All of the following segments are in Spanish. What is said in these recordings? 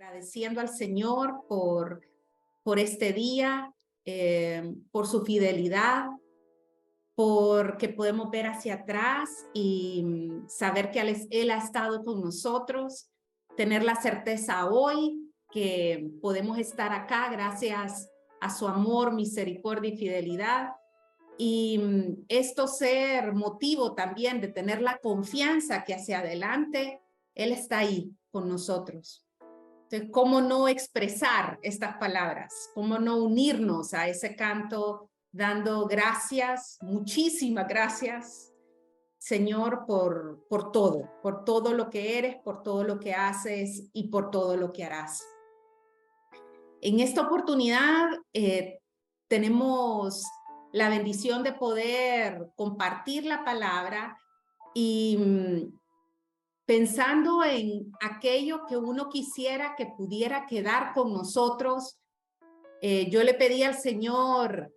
agradeciendo al Señor por este día, por su fidelidad, porque podemos ver hacia atrás y saber que Él ha estado con nosotros, tener la certeza hoy que podemos estar acá gracias a su amor, misericordia y fidelidad. Y esto ser motivo también de tener la confianza que hacia adelante Él está ahí con nosotros. Entonces, ¿cómo no expresar estas palabras? ¿Cómo no unirnos a ese canto dando gracias, muchísimas gracias, Señor, por todo lo que eres, por todo lo que haces y por todo lo que harás? En esta oportunidad tenemos la bendición de poder compartir la palabra y pensando en aquello que uno quisiera que pudiera quedar con nosotros, yo le pedí al Señor,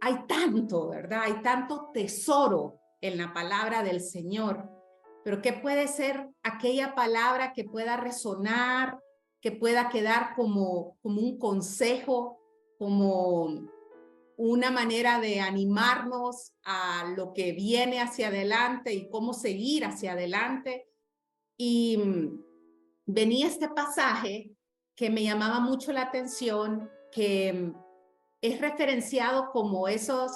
hay tanto, ¿verdad? Hay tanto tesoro en la palabra del Señor, pero ¿qué puede ser aquella palabra que pueda resonar, que pueda quedar como un consejo, como una manera de animarnos a lo que viene hacia adelante y cómo seguir hacia adelante? Y venía este pasaje que me llamaba mucho la atención, que es referenciado como esos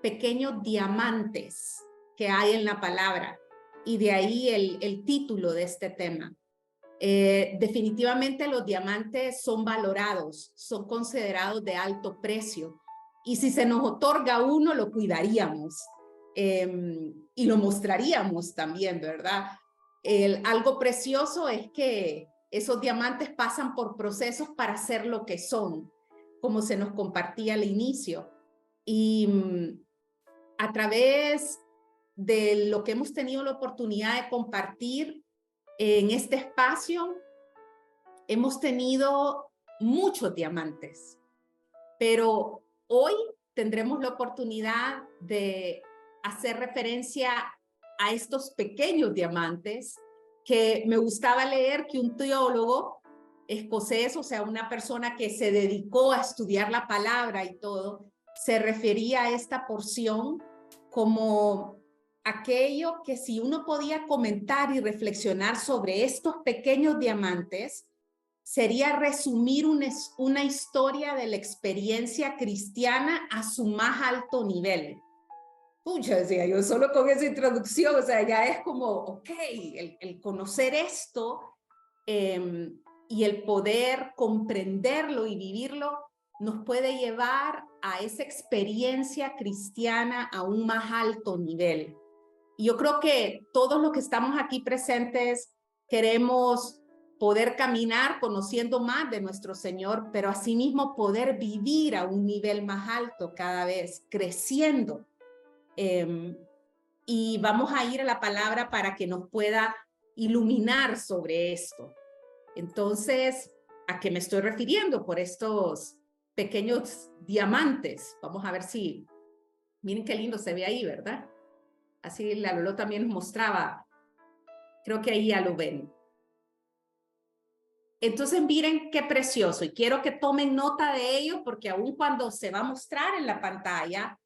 pequeños diamantes que hay en la palabra, y de ahí el título de este tema. Definitivamente los diamantes son valorados, son considerados de alto precio, y si se nos otorga uno, lo cuidaríamos y lo mostraríamos también, ¿verdad? Algo precioso es que esos diamantes pasan por procesos para ser lo que son, como se nos compartía al inicio. Y a través de lo que hemos tenido la oportunidad de compartir en este espacio, hemos tenido muchos diamantes, pero hoy tendremos la oportunidad de hacer referencia a estos pequeños diamantes, que me gustaba leer que un teólogo escocés, o sea, una persona que se dedicó a estudiar la palabra y todo, se refería a esta porción como aquello que si uno podía comentar y reflexionar sobre estos pequeños diamantes, sería resumir una historia de la experiencia cristiana a su más alto nivel. Pucha, decía yo, solo con esa introducción, o sea, ya es como, ok, el conocer esto y el poder comprenderlo y vivirlo nos puede llevar a esa experiencia cristiana a un más alto nivel. Y yo creo que todos los que estamos aquí presentes queremos poder caminar conociendo más de nuestro Señor, pero asimismo poder vivir a un nivel más alto cada vez, creciendo. Y vamos a ir a la palabra para que nos pueda iluminar sobre esto. Entonces, ¿a qué me estoy refiriendo por estos pequeños diamantes? Vamos a ver si, miren qué lindo se ve ahí, ¿verdad? Así la Lolo también nos mostraba, creo que ahí ya lo ven. Entonces miren qué precioso, y quiero que tomen nota de ello, porque aun cuando se va a mostrar en la pantalla,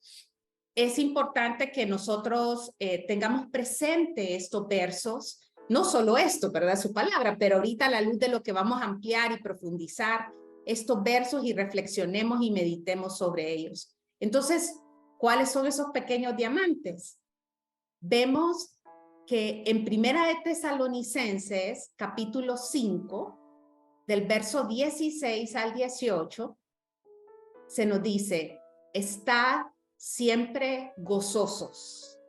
es importante que nosotros tengamos presente estos versos, no solo esto, ¿verdad? Su palabra, pero ahorita a la luz de lo que vamos a ampliar y profundizar estos versos y reflexionemos y meditemos sobre ellos. Entonces, ¿cuáles son esos pequeños diamantes? Vemos que en Primera de Tesalonicenses, capítulo 5, del verso 16 al 18, se nos dice, estad siempre gozosos,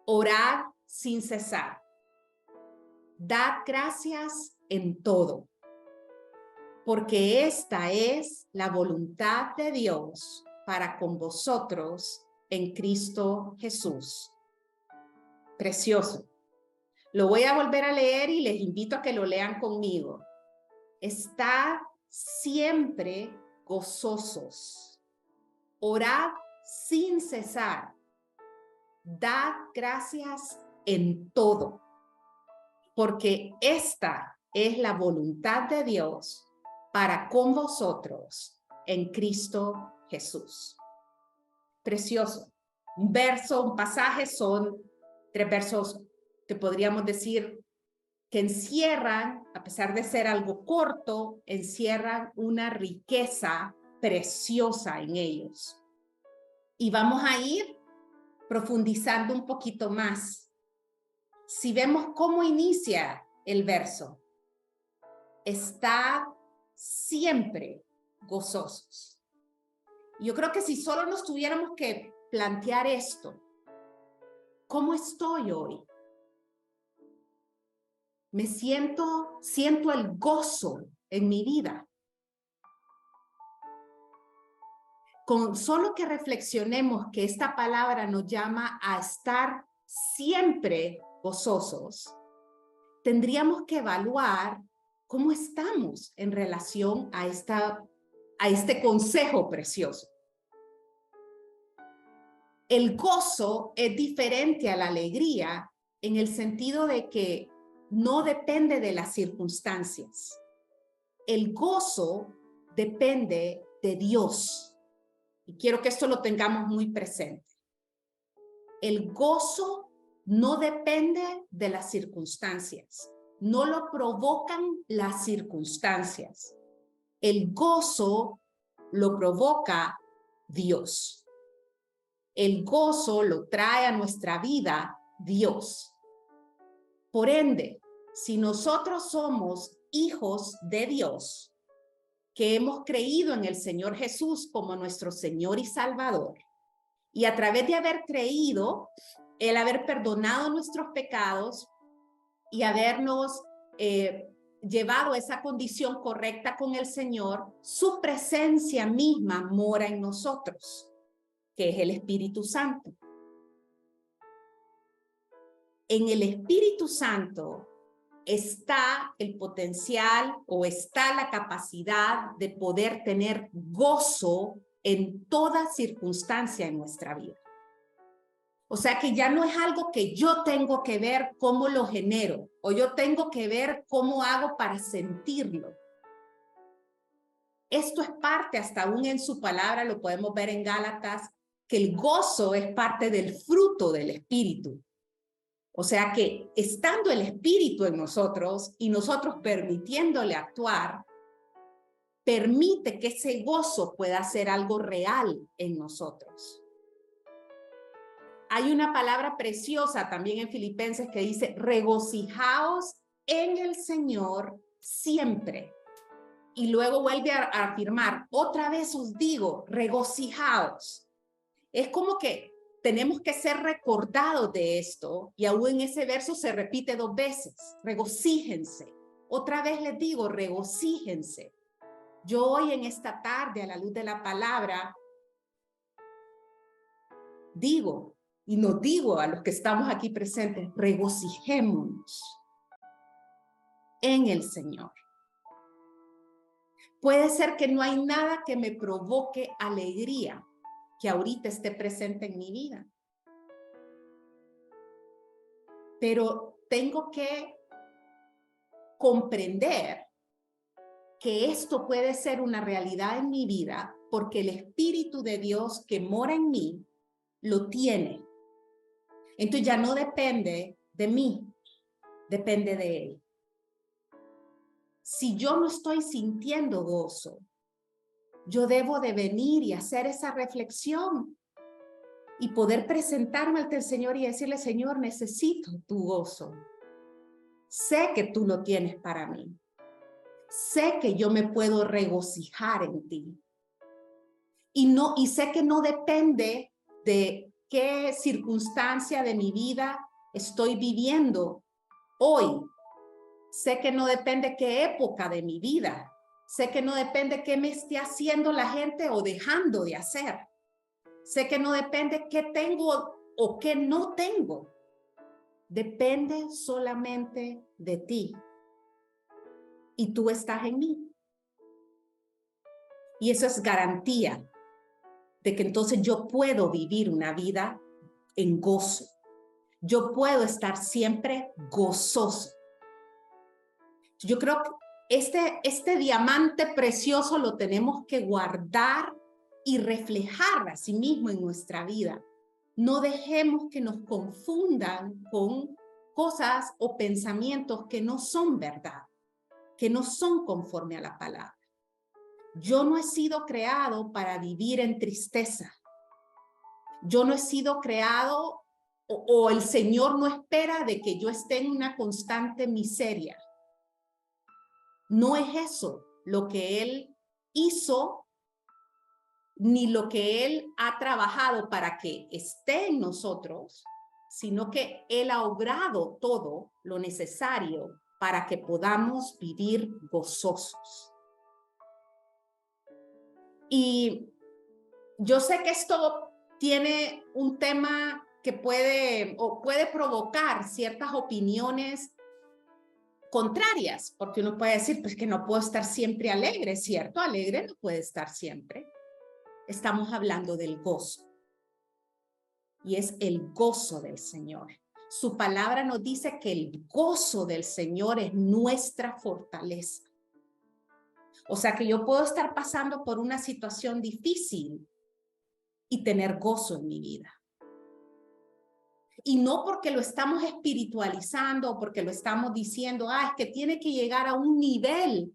orad sin cesar, dad gracias en todo, porque esta es la voluntad de Dios para con vosotros en Cristo Jesús. Precioso. Lo voy a volver a leer y les invito a que lo lean conmigo. Estad siempre gozosos, orad sin cesar, dad gracias en todo, porque esta es la voluntad de Dios para con vosotros en Cristo Jesús. Precioso. Un verso, un pasaje, son 3 versos que podríamos decir que encierran, a pesar de ser algo corto, encierran una riqueza preciosa en ellos. Y vamos a ir profundizando un poquito más. Si vemos cómo inicia el verso, está siempre gozosos. Yo creo que si solo nos tuviéramos que plantear esto, ¿cómo estoy hoy? Siento el gozo en mi vida. Con solo que reflexionemos que esta palabra nos llama a estar siempre gozosos, tendríamos que evaluar cómo estamos en relación a este consejo precioso. El gozo es diferente a la alegría en el sentido de que no depende de las circunstancias. El gozo depende de Dios. Y quiero que esto lo tengamos muy presente. El gozo no depende de las circunstancias. No lo provocan las circunstancias. El gozo lo provoca Dios. El gozo lo trae a nuestra vida Dios. Por ende, si nosotros somos hijos de Dios, que hemos creído en el Señor Jesús como nuestro Señor y Salvador, y a través de haber creído, el haber perdonado nuestros pecados y habernos llevado a esa condición correcta con el Señor, su presencia misma mora en nosotros, que es el Espíritu Santo. En el Espíritu Santo está el potencial o está la capacidad de poder tener gozo en toda circunstancia en nuestra vida. O sea que ya no es algo que yo tengo que ver cómo lo genero o yo tengo que ver cómo hago para sentirlo. Esto es parte, hasta aún en su palabra, lo podemos ver en Gálatas, que el gozo es parte del fruto del Espíritu. O sea que estando el Espíritu en nosotros y nosotros permitiéndole actuar, permite que ese gozo pueda ser algo real en nosotros. Hay una palabra preciosa también en Filipenses que dice, regocijaos en el Señor siempre. Y luego vuelve a afirmar, otra vez os digo, regocijaos. Es como que tenemos que ser recordados de esto, y aún en ese verso se repite 2 veces, regocíjense. Otra vez les digo, regocíjense. Yo hoy en esta tarde, a la luz de la palabra, digo, y nos digo a los que estamos aquí presentes, regocijémonos en el Señor. Puede ser que no hay nada que me provoque alegría que ahorita esté presente en mi vida. Pero tengo que comprender que esto puede ser una realidad en mi vida porque el Espíritu de Dios que mora en mí lo tiene. Entonces ya no depende de mí, depende de Él. Si yo no estoy sintiendo gozo, yo debo de venir y hacer esa reflexión y poder presentarme ante el Señor y decirle, Señor, necesito tu gozo. Sé que tú lo tienes para mí. Sé que yo me puedo regocijar en ti. Y sé que no depende de qué circunstancia de mi vida estoy viviendo hoy. Sé que no depende qué época de mi vida. Sé que no depende qué me esté haciendo la gente o dejando de hacer. Sé que no depende qué tengo o qué no tengo. Depende solamente de ti. Y tú estás en mí. Y eso es garantía de que entonces yo puedo vivir una vida en gozo. Yo puedo estar siempre gozoso. Yo creo este diamante precioso lo tenemos que guardar y reflejar a sí mismo en nuestra vida. No dejemos que nos confundan con cosas o pensamientos que no son verdad, que no son conforme a la palabra. Yo no he sido creado para vivir en tristeza. Yo no he sido creado o el Señor no espera de que yo esté en una constante miseria. No es eso lo que Él hizo, ni lo que Él ha trabajado para que esté en nosotros, sino que Él ha obrado todo lo necesario para que podamos vivir gozosos. Y yo sé que esto tiene un tema que puede provocar ciertas opiniones contrarias, porque uno puede decir, pues que no puedo estar siempre alegre, ¿cierto? Alegre no puede estar siempre. Estamos hablando del gozo. Y es el gozo del Señor. Su palabra nos dice que el gozo del Señor es nuestra fortaleza. O sea que yo puedo estar pasando por una situación difícil y tener gozo en mi vida. Y no porque lo estamos espiritualizando o porque lo estamos diciendo, es que tiene que llegar a un nivel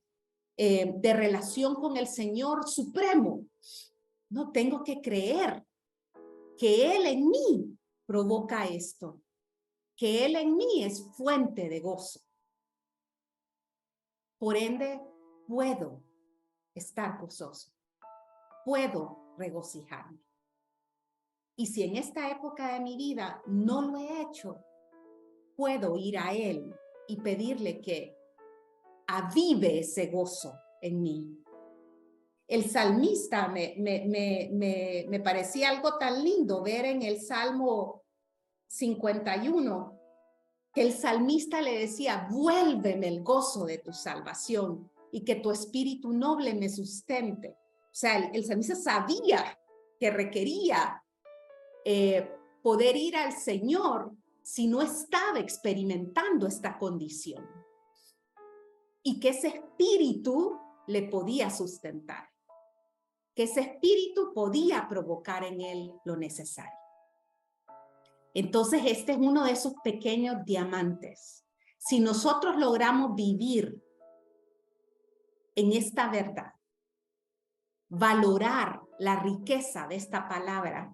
de relación con el Señor supremo. No, tengo que creer que Él en mí provoca esto, que Él en mí es fuente de gozo. Por ende, puedo estar gozoso, puedo regocijarme. Y si en esta época de mi vida no lo he hecho, puedo ir a Él y pedirle que avive ese gozo en mí. El salmista me parecía algo tan lindo ver en el Salmo 51 que el salmista le decía, vuélveme el gozo de tu salvación y que tu espíritu noble me sustente. O sea, el salmista sabía que requería poder ir al Señor si no estaba experimentando esta condición. Y que ese espíritu le podía sustentar. Que ese espíritu podía provocar en él lo necesario. Entonces, este es uno de esos pequeños diamantes. Si nosotros logramos vivir en esta verdad, valorar la riqueza de esta palabra,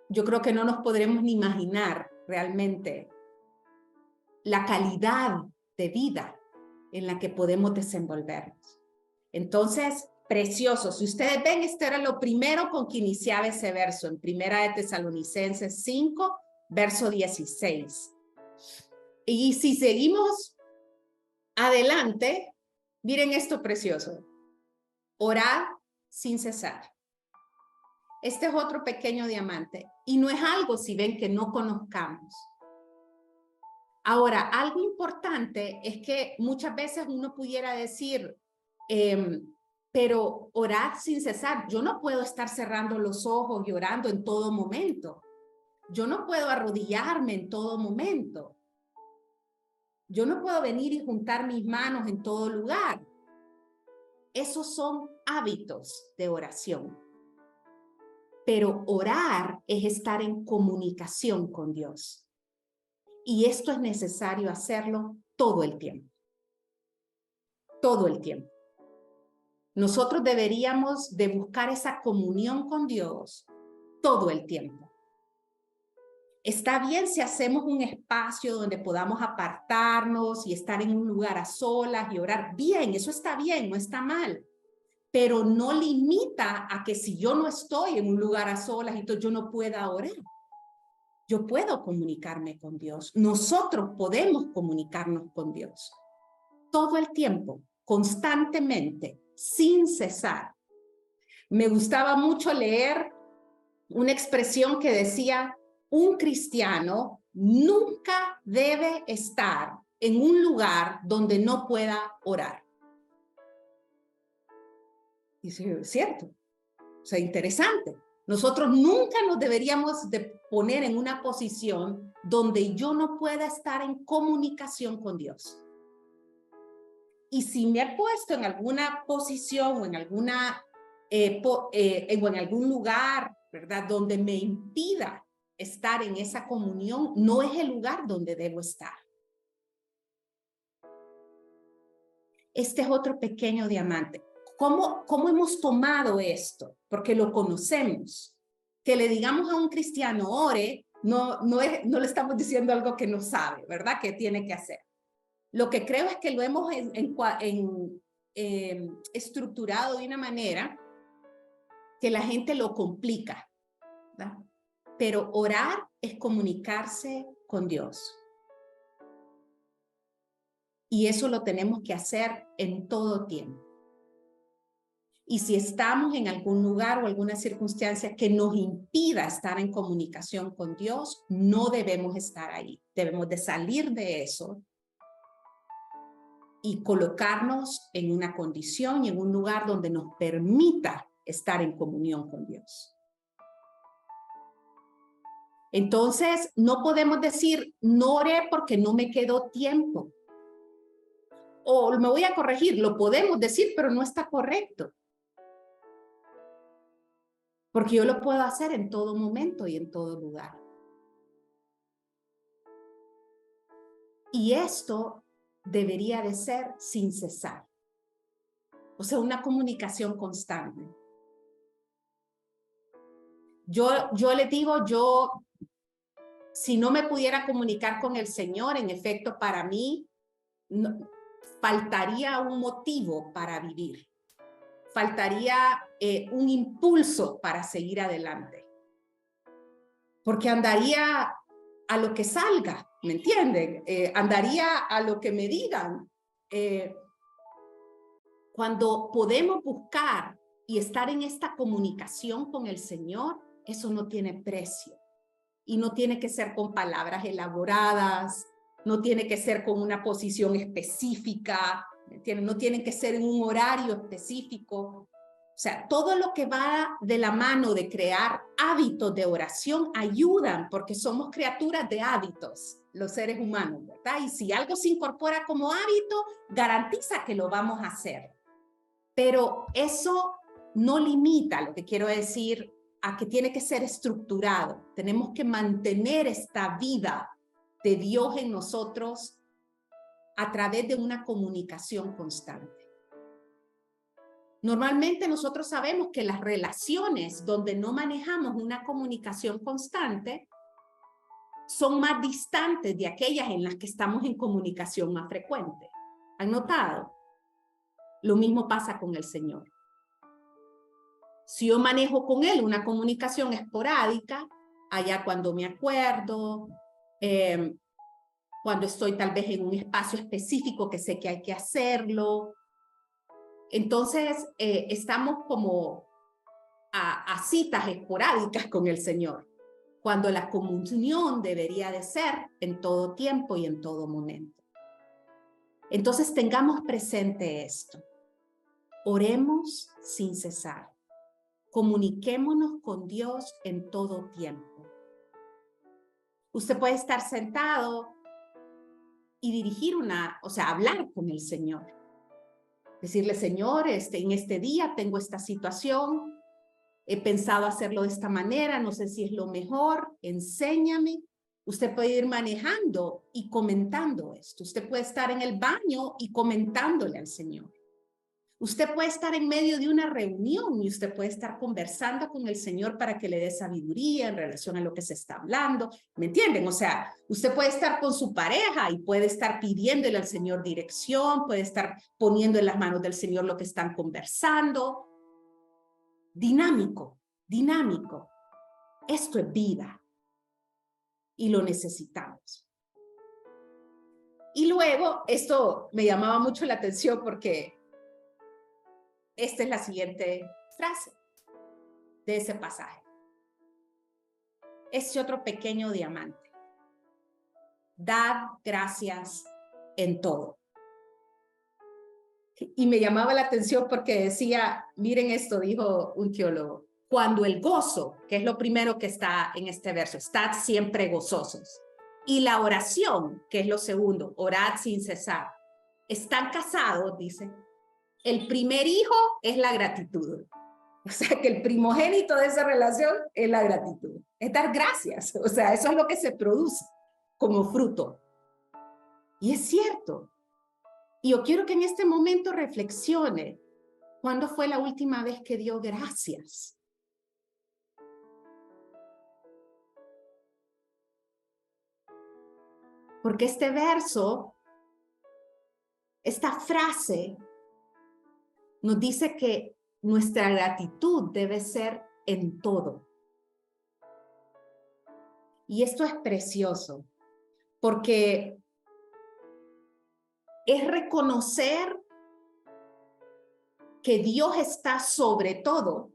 yo creo que no nos podremos ni imaginar realmente la calidad de vida en la que podemos desenvolvernos. Entonces, precioso. Si ustedes ven, esto era lo primero con que iniciaba ese verso, en Primera de Tesalonicenses 5, verso 16. Y si seguimos adelante, miren esto precioso. Orad sin cesar. Este es otro pequeño diamante. Y no es algo, si ven, que no conozcamos. Ahora, algo importante es que muchas veces uno pudiera decir, pero orar sin cesar. Yo no puedo estar cerrando los ojos y orando en todo momento. Yo no puedo arrodillarme en todo momento. Yo no puedo venir y juntar mis manos en todo lugar. Esos son hábitos de oración. Pero orar es estar en comunicación con Dios. Y esto es necesario hacerlo todo el tiempo. Todo el tiempo. Nosotros deberíamos de buscar esa comunión con Dios todo el tiempo. Está bien si hacemos un espacio donde podamos apartarnos y estar en un lugar a solas y orar. Bien, eso está bien, no está mal. Pero no limita a que si yo no estoy en un lugar a solas, entonces yo no pueda orar. Yo puedo comunicarme con Dios. Nosotros podemos comunicarnos con Dios. Todo el tiempo, constantemente, sin cesar. Me gustaba mucho leer una expresión que decía, un cristiano nunca debe estar en un lugar donde no pueda orar. Y eso es cierto. O sea, interesante. Nosotros nunca nos deberíamos de poner en una posición donde yo no pueda estar en comunicación con Dios. Y si me he puesto en alguna posición o en en algún lugar, ¿verdad?, donde me impida estar en esa comunión, no es el lugar donde debo estar. Este es otro pequeño diamante. ¿Cómo hemos tomado esto? Porque lo conocemos. Que le digamos a un cristiano, ore, no le estamos diciendo algo que no sabe, ¿verdad?, que tiene que hacer. Lo que creo es que lo hemos estructurado de una manera que la gente lo complica, ¿verdad? Pero orar es comunicarse con Dios. Y eso lo tenemos que hacer en todo tiempo. Y si estamos en algún lugar o alguna circunstancia que nos impida estar en comunicación con Dios, no debemos estar ahí. Debemos de salir de eso y colocarnos en una condición y en un lugar donde nos permita estar en comunión con Dios. Entonces, no podemos decir, no oré porque no me quedó tiempo. O me voy a corregir, lo podemos decir, pero no está correcto. Porque yo lo puedo hacer en todo momento y en todo lugar. Y esto debería de ser sin cesar. O sea, una comunicación constante. Yo les digo, si no me pudiera comunicar con el Señor, en efecto, para mí, faltaría un motivo para vivir. Faltaría un impulso para seguir adelante. Porque andaría a lo que salga, ¿me entienden? Andaría a lo que me digan. Cuando podemos buscar y estar en esta comunicación con el Señor, eso no tiene precio. Y no tiene que ser con palabras elaboradas, no tiene que ser con una posición específica, ¿me entienden? No tiene que ser en un horario específico. O sea, todo lo que va de la mano de crear hábitos de oración ayudan, porque somos criaturas de hábitos, los seres humanos, ¿verdad? Y si algo se incorpora como hábito, garantiza que lo vamos a hacer. Pero eso no limita, lo que quiero decir, a que tiene que ser estructurado. Tenemos que mantener esta vida de Dios en nosotros a través de una comunicación constante. Normalmente nosotros sabemos que las relaciones donde no manejamos una comunicación constante son más distantes de aquellas en las que estamos en comunicación más frecuente. ¿Han notado? Lo mismo pasa con el Señor. Si yo manejo con Él una comunicación esporádica, allá cuando me acuerdo, cuando estoy tal vez en un espacio específico que sé que hay que hacerlo, entonces estamos como a citas esporádicas con el Señor, cuando la comunión debería de ser en todo tiempo y en todo momento. Entonces tengamos presente esto. Oremos sin cesar. Comuniquémonos con Dios en todo tiempo. Usted puede estar sentado y dirigir hablar con el Señor. Decirle, Señor, en este día tengo esta situación, he pensado hacerlo de esta manera, no sé si es lo mejor, enséñame. Usted puede ir manejando y comentando esto. Usted puede estar en el baño y comentándole al Señor. Usted puede estar en medio de una reunión y usted puede estar conversando con el Señor para que le dé sabiduría en relación a lo que se está hablando. ¿Me entienden? O sea, usted puede estar con su pareja y puede estar pidiéndole al Señor dirección, puede estar poniendo en las manos del Señor lo que están conversando. Dinámico, dinámico. Esto es vida y lo necesitamos. Y luego, esto me llamaba mucho la atención porque esta es la siguiente frase de ese pasaje. Este otro pequeño diamante. Dad gracias en todo. Y me llamaba la atención porque decía, miren esto, dijo un teólogo, cuando el gozo, que es lo primero que está en este verso, estad siempre gozosos. Y la oración, que es lo segundo, orad sin cesar. Están casados, dice. El primer hijo es la gratitud. O sea, que el primogénito de esa relación es la gratitud. Es dar gracias. O sea, eso es lo que se produce como fruto. Y es cierto. Y yo quiero que en este momento reflexione. ¿Cuándo fue la última vez que dio gracias? Porque este verso, esta frase, nos dice que nuestra gratitud debe ser en todo. Y esto es precioso, porque es reconocer que Dios está sobre todo.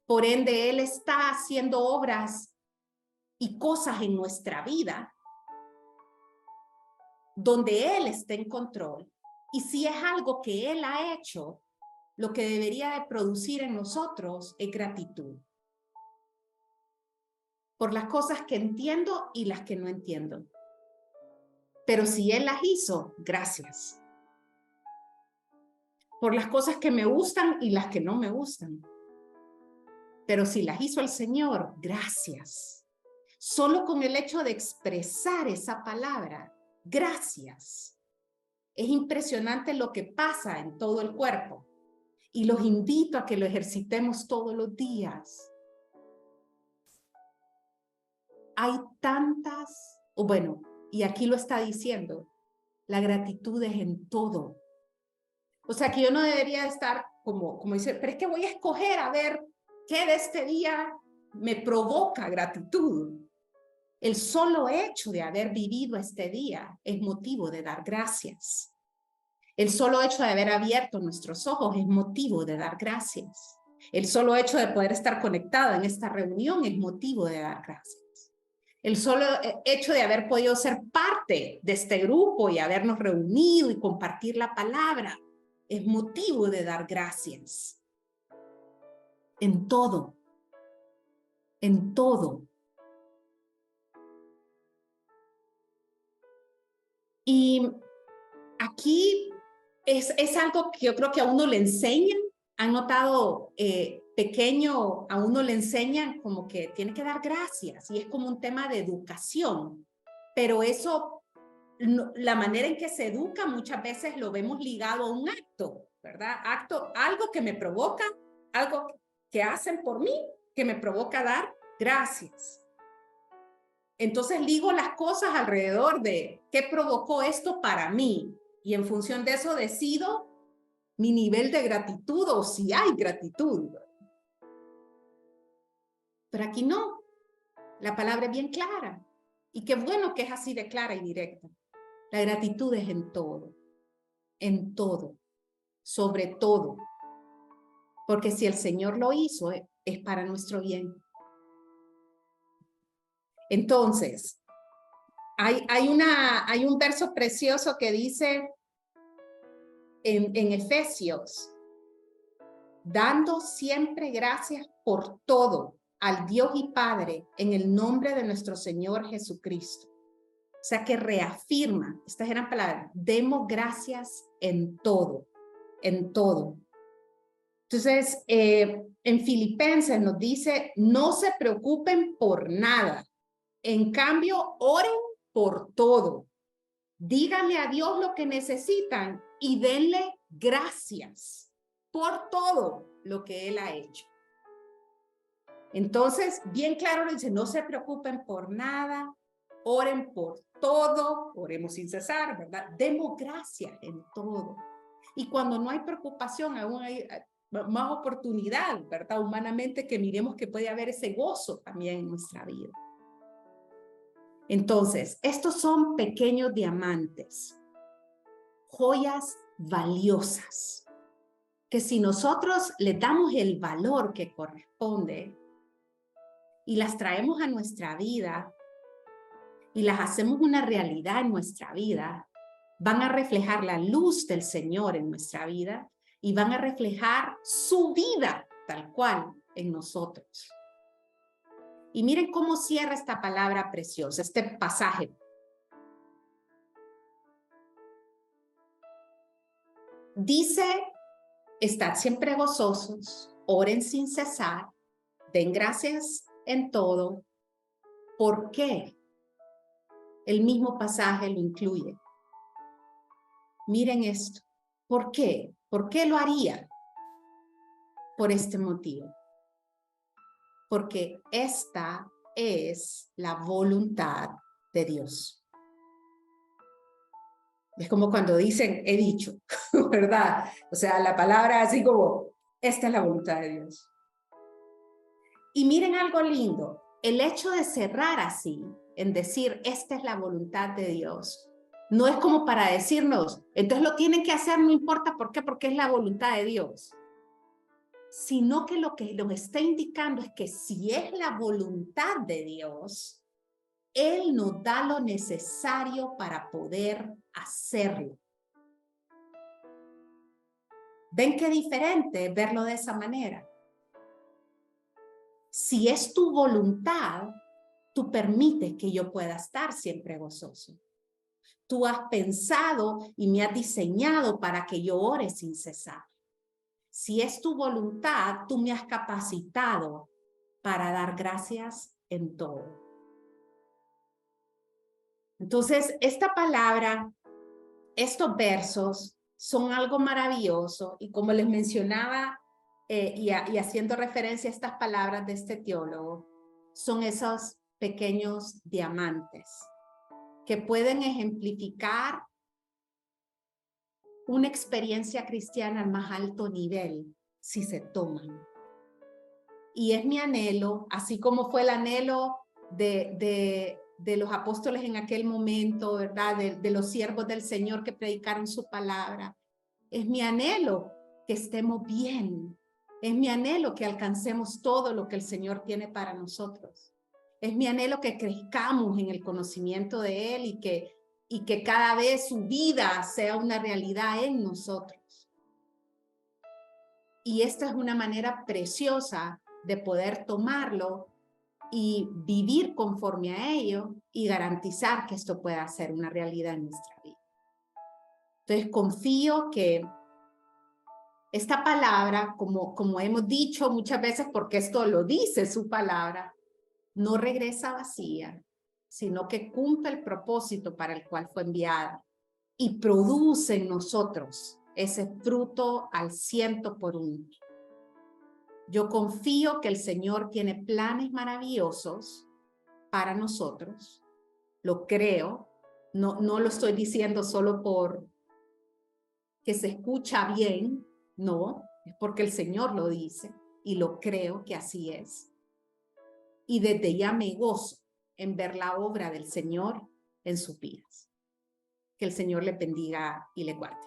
Por ende, Él está haciendo obras y cosas en nuestra vida donde Él está en control. Y si es algo que Él ha hecho, lo que debería de producir en nosotros es gratitud. Por las cosas que entiendo y las que no entiendo. Pero si Él las hizo, gracias. Por las cosas que me gustan y las que no me gustan. Pero si las hizo el Señor, gracias. Solo con el hecho de expresar esa palabra, gracias. Es impresionante lo que pasa en todo el cuerpo. Y los invito a que lo ejercitemos todos los días. Hay tantas, bueno, y aquí lo está diciendo, la gratitud es en todo. O sea que yo no debería estar como dice, pero es que voy a escoger a ver qué de este día me provoca gratitud. El solo hecho de haber vivido este día es motivo de dar gracias. El solo hecho de haber abierto nuestros ojos es motivo de dar gracias. El solo hecho de poder estar conectado en esta reunión es motivo de dar gracias. El solo hecho de haber podido ser parte de este grupo y habernos reunido y compartir la palabra es motivo de dar gracias. En todo. En todo. Y aquí es algo que yo creo que a uno le enseñan. Han notado pequeño, a uno le enseñan como que tiene que dar gracias y es como un tema de educación. Pero eso, la manera en que se educa muchas veces lo vemos ligado a un acto, ¿verdad? Algo que me provoca, algo que hacen por mí, que me provoca dar gracias. Entonces ligo las cosas alrededor de qué provocó esto para mí y en función de eso decido mi nivel de gratitud o si hay gratitud. Pero aquí no. La palabra es bien clara. Y qué bueno que es así de clara y directa. La gratitud es en todo, sobre todo. Porque si el Señor lo hizo, es para nuestro bien. Entonces, hay un verso precioso que dice en Efesios, dando siempre gracias por todo al Dios y Padre en el nombre de nuestro Señor Jesucristo. O sea que reafirma, estas eran palabras, demos gracias en todo, en todo. Entonces, en Filipenses nos dice, no se preocupen por nada. En cambio, oren por todo. Díganle a Dios lo que necesitan y denle gracias por todo lo que Él ha hecho. Entonces, bien claro lo dice, no se preocupen por nada, oren por todo, oremos sin cesar, ¿verdad? Demos gracias en todo. Y cuando no hay preocupación, aún hay más oportunidad, ¿verdad? Humanamente que miremos que puede haber ese gozo también en nuestra vida. Entonces, estos son pequeños diamantes, joyas valiosas, que si nosotros les damos el valor que corresponde y las traemos a nuestra vida y las hacemos una realidad en nuestra vida, van a reflejar la luz del Señor en nuestra vida y van a reflejar su vida tal cual en nosotros. Y miren cómo cierra esta palabra preciosa, este pasaje. Dice, estad siempre gozosos, oren sin cesar, den gracias en todo. ¿Por qué? El mismo pasaje lo incluye. Miren esto. ¿Por qué? ¿Por qué lo haría? Por este motivo. Porque esta es la voluntad de Dios. Es como cuando dicen, he dicho, ¿verdad? O sea, la palabra así como, esta es la voluntad de Dios. Y miren algo lindo, el hecho de cerrar así, en decir, esta es la voluntad de Dios, no es como para decirnos, entonces lo tienen que hacer, no importa por qué, porque es la voluntad de Dios. Sino que lo que nos está indicando es que si es la voluntad de Dios, Él nos da lo necesario para poder hacerlo. ¿Ven qué diferente verlo de esa manera? Si es tu voluntad, tú permites que yo pueda estar siempre gozoso. Tú has pensado y me has diseñado para que yo ore sin cesar. Si es tu voluntad, tú me has capacitado para dar gracias en todo. Entonces, esta palabra, estos versos son algo maravilloso y como les mencionaba y haciendo referencia a estas palabras de este teólogo, son esos pequeños diamantes que pueden ejemplificar una experiencia cristiana al más alto nivel si se toman. Y es mi anhelo, así como fue el anhelo de los apóstoles en aquel momento, ¿verdad? De los siervos del Señor que predicaron su palabra. Es mi anhelo que estemos bien. Es mi anhelo que alcancemos todo lo que el Señor tiene para nosotros. Es mi anhelo que crezcamos en el conocimiento de Él y que cada vez su vida sea una realidad en nosotros. Y esta es una manera preciosa de poder tomarlo y vivir conforme a ello y garantizar que esto pueda ser una realidad en nuestra vida. Entonces confío que esta palabra, como hemos dicho muchas veces, porque esto lo dice su palabra, no regresa vacía, sino que cumple el propósito para el cual fue enviada y produce en nosotros ese fruto al 100%. Yo confío que el Señor tiene planes maravillosos para nosotros. Lo creo. No lo estoy diciendo solo por que se escucha bien. No, es porque el Señor lo dice y lo creo que así es. Y desde ya me gozo en ver la obra del Señor en sus vidas. Que el Señor le bendiga y le guarde.